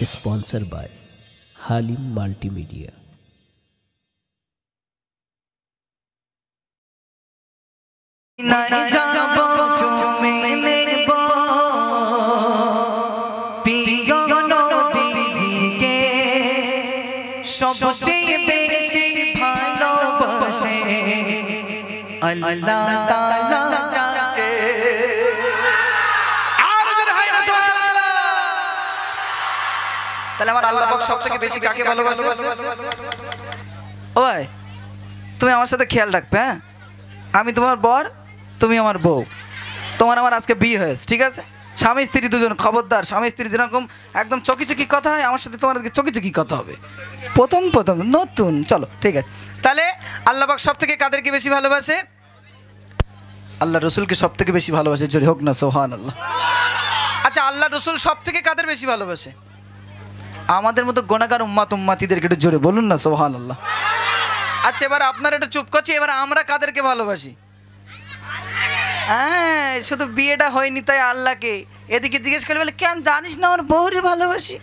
Sponsored by Halim Multimedia. সবচেয়ে বেশি ভালোবাসে আল্লাহ তাআলা যাকে। তাহলে আমার আল্লাহ পাক সবথেকে বেশি কাকে ভালোবাসে? ও ভাই, তুমি আমার সাথে খেয়াল রাখবে। হ্যাঁ, আমি তোমার বর, তুমি আমার বউ, তোমার আমার আজকে বিয়ে হয়েছে, ঠিক আছে? স্বামী স্ত্রী দুজন, খবরদার, স্বামী স্ত্রী যেরকম একদম চকি চকি কথা হয়, আমার সাথে তোমার আজকে চকি চকি কথা হবে। প্রথম নতুন, চলো ঠিক আছে। তাহলে আল্লাহ পাক সব থেকে কাদেরকে বেশি ভালোবাসে? আল্লাহ রসুলকে সব থেকে বেশি ভালোবাসে, জোরে হোক না সুবহানাল্লাহ। আচ্ছা, আল্লাহ রসুল সব থেকে কাদের বেশি ভালোবাসে? আমাদের মতো গুনাহগার উম্মাতিদেরকে একটু জোরে বলুন না সুবহানাল্লাহ। আচ্ছা, এবার আপনারা একটু চুপ করছি, এবার আমরা কাদেরকে ভালোবাসি? হ্যাঁ, শুধু বিয়েটা হয়নি তাই আল্লাহকে। এদিকে জিজ্ঞেস করলে বলে কেন জানিস না আমার বউরে ভালোবাসি,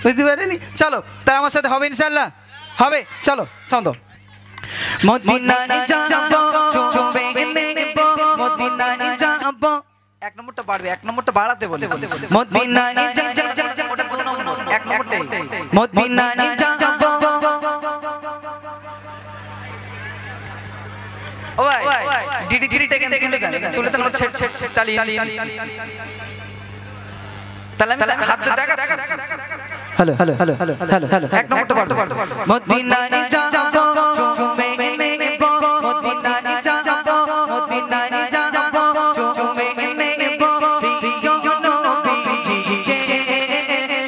বুঝতে পারেনি? চলো, তাই আমার সাথে হবে ইনশাআল্লাহ, হবে। চলো ছন্দ। মদিনায় যাব চুমে নেব, মদিনায় যাব। এক নম্বরটা বাড়বে, এক নম্বরটা বাড়াতে বলে। মদিনায় যাব, ওটা দুই নম্বর, এক নম্বরটাই। মদিনায় যাব। ও ভাই, ডিডি থেকে তুলে দেন, চালিয়ে। তাহলে আমি হাত দেখাচ্ছি। Hello hello hello hello hello hello, এক নম্বরটা বাড়বে। মদিনায় যাব চুমে নেব, মদিনায় যাব, মদিনায় যাব চুমে নেব, প্রিয় নবীজিকে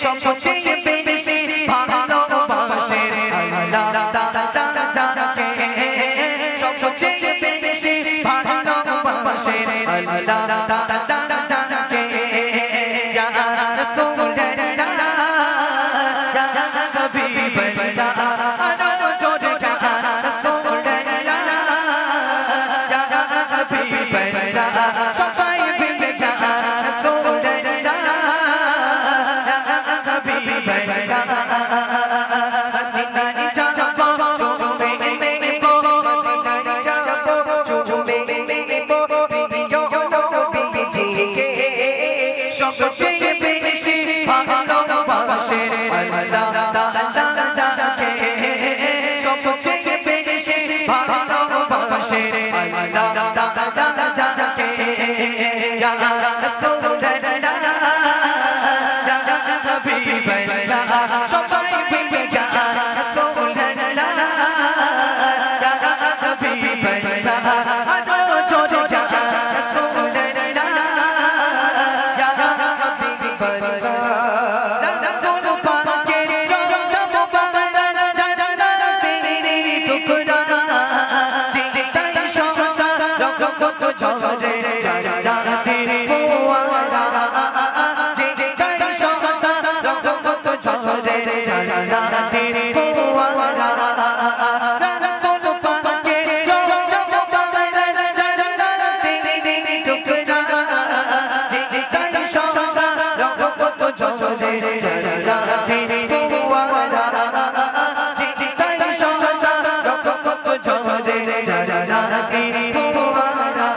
সবচেয়ে বেশি ভালোবাসে আল্লাহ তাআলা যাকে, সবচেয়ে বেশি ভালোবাসে আল্লাহ তাআলা যাকে। ইয়া রাসূলুল্লাহ ইয়া হাবিবাল্লাহ, আনো জোরে ইয়া রাসূলুল্লাহ ইয়া হাবিবাল্লাহ, সবাই বলে ইয়া রাসূলুল্লাহ ইয়া হাবিবাল্লাহ। মদিনায় যাব চুমে নেব, মদিনায় যাব চুমে নেব, প্রিয় নবীজিকে সবচেয়ে বেশি ভালোবাসে আল্লাহ তাআলা যাকে, সবচেয়ে বেশি ভালোবাসে আল্লাহ তাআলা যাকে। ইয়া রাসূলুল্লাহ ইয়া হাবিবাল্লাহ, সবাই বলে ইয়া রাসূলুল্লাহ ইয়া হাবিবাল্লাহ, আনো জোরে ইয়া রাসূলুল্লাহ ইয়া হাবিবাল্লাহ। রাসূল পাকের রওজা মুবারক জান্নাতের টুকরা, জিতাই সদা রহমত ঝরে জান্নাতের ফোয়ারা, জিতাই সদা রহমত ঝরে জান্নাতের ফোয়ারা। রাসূল পাকের রওজা মুবারক জান্নাতের টুকরা, জিতাই সদা রহমত ঝরে জান্নাতের ফোয়ারা, জিতাই সদা রহমত ঝরে জান্নাতের ফোয়ারা।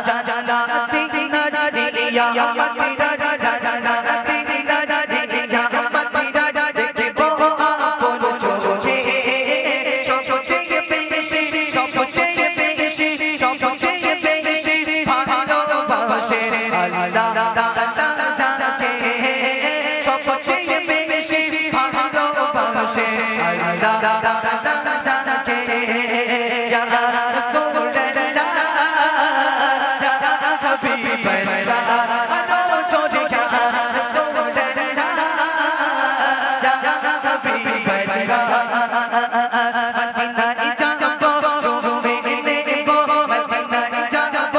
জান্নাতে নারিয়া মদিনা, জান্নাতে নারিয়া মদিনা, দেখবো আপন চোখে সবচেয়ে বেশি, সবচেয়ে বেশি, সবচেয়ে বেশি ভালোবাসে আল্লাহ তাআলা যাকে, সবচেয়ে বেশি ভালোবাসে আল্লাহ তাআলা যাকে। ইয়া রাসূলুল্লাহ ইয়া হাবিবাল্লাহ, আনো জোরে ইয়া রাসূলুল্লাহ ইয়া হাবিবাল্লাহ। মদিনায় যাব চুমে নেব, মদিনায় যাব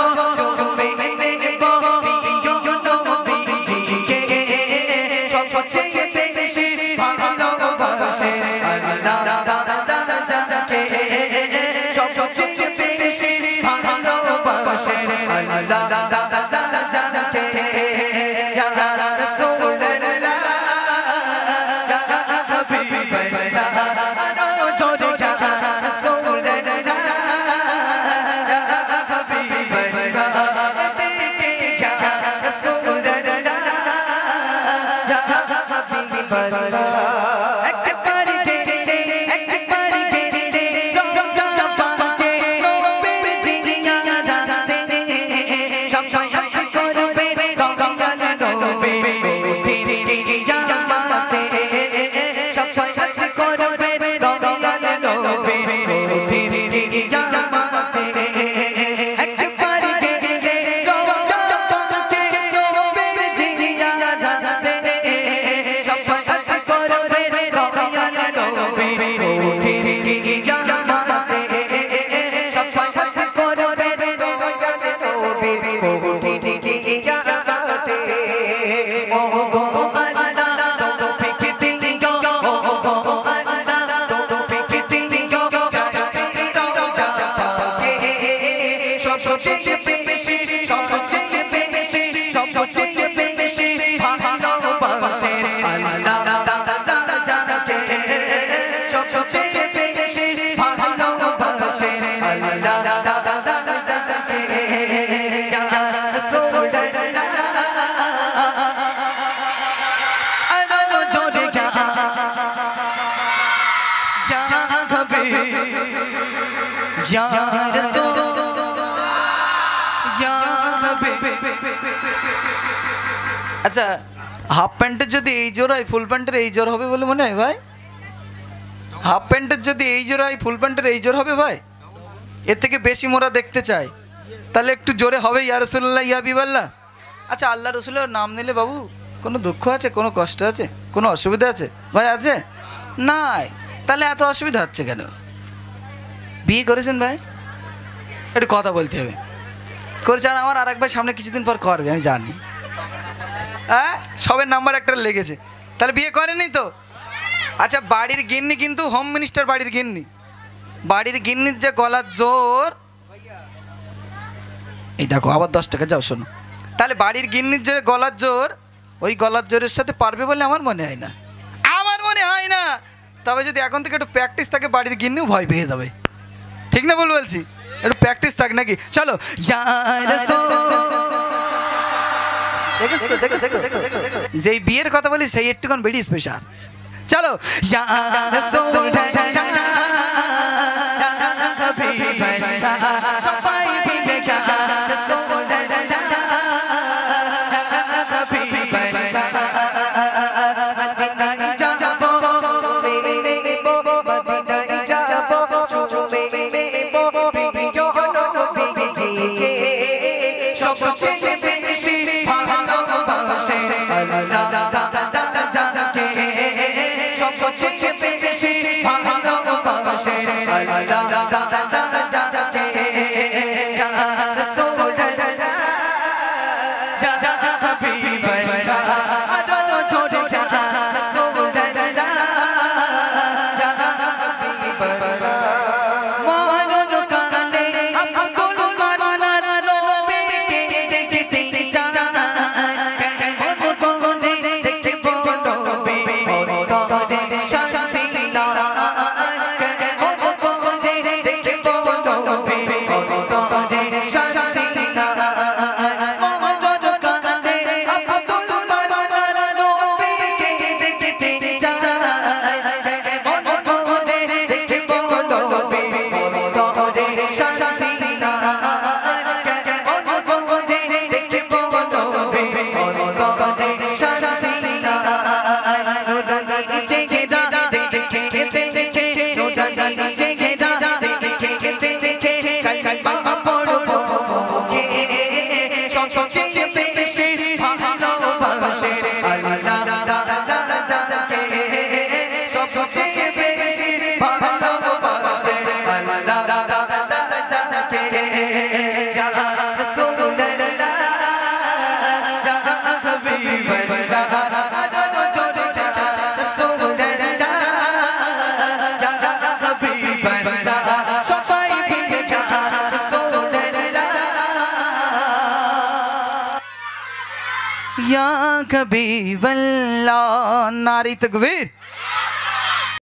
চুমে নেব, প্রিয় নবীজিকে সবচেয়ে বেশি ভালোবাসে আল্লাহ তাআলা যাকে, সবচেয়ে বেশি ভালোবাসে আল্লাহ তাআলা যাকে। ইয়া রাসূলুল্লাহ আচ্ছা হাফ প্যান্টের যদি এই জোর হয় ফুল প্যান্টের এই জোর হবে বলে মনে হয় ভাই? হাফ প্যান্টের যদি এই জোর হয় ফুল প্যান্টের এই জোর হবে ভাই? এর থেকে বেশি মোরা দেখতে চাই, তাহলে একটু জোরে হবে ইয়া রাসূলুল্লাহ ইয়া হাবিবাল্লাহ। আচ্ছা আল্লাহ রসুলের নাম নিলে বাবু কোনো দুঃখ আছে, কোনো কষ্ট আছে, কোনো অসুবিধা আছে ভাই? আছে নাই? তাহলে এত অসুবিধা হচ্ছে কেন? বিয়ে করেছেন ভাই? একটু কথা বলতে হবে। করেছে, আর আমার আর এক ভাই সামনে কিছুদিন পর করবে আমি জানি। হ্যাঁ সবের নাম্বার একটা লেগেছে, তাহলে বিয়ে করেনি তো? আচ্ছা বাড়ির গিন্নি কিন্তু হোম মিনিস্টার বাড়ির গিন্নি, বাড়ির গিন্নির যে গলার জোর, এই দেখো আবার 10 টাকা যাও শোনো। তাহলে বাড়ির গিন্নির যে গলার জোর, ওই গলার জোরের সাথে পারবে বলে আমার মনে হয় না, আমার মনে হয় না। তবে যদি এখন থেকে একটু প্র্যাকটিস থাকে বাড়ির গিন্নিও ভয় পেয়ে যাবে। ঠিক না বল বলছি? একটু প্র্যাকটিস থাক নাকি? চলো যেই বিয়ের কথা বলি সেই একটুখান বেশি স্পেশাল। চলো या हबीबल्लाह, नारी तकबीर।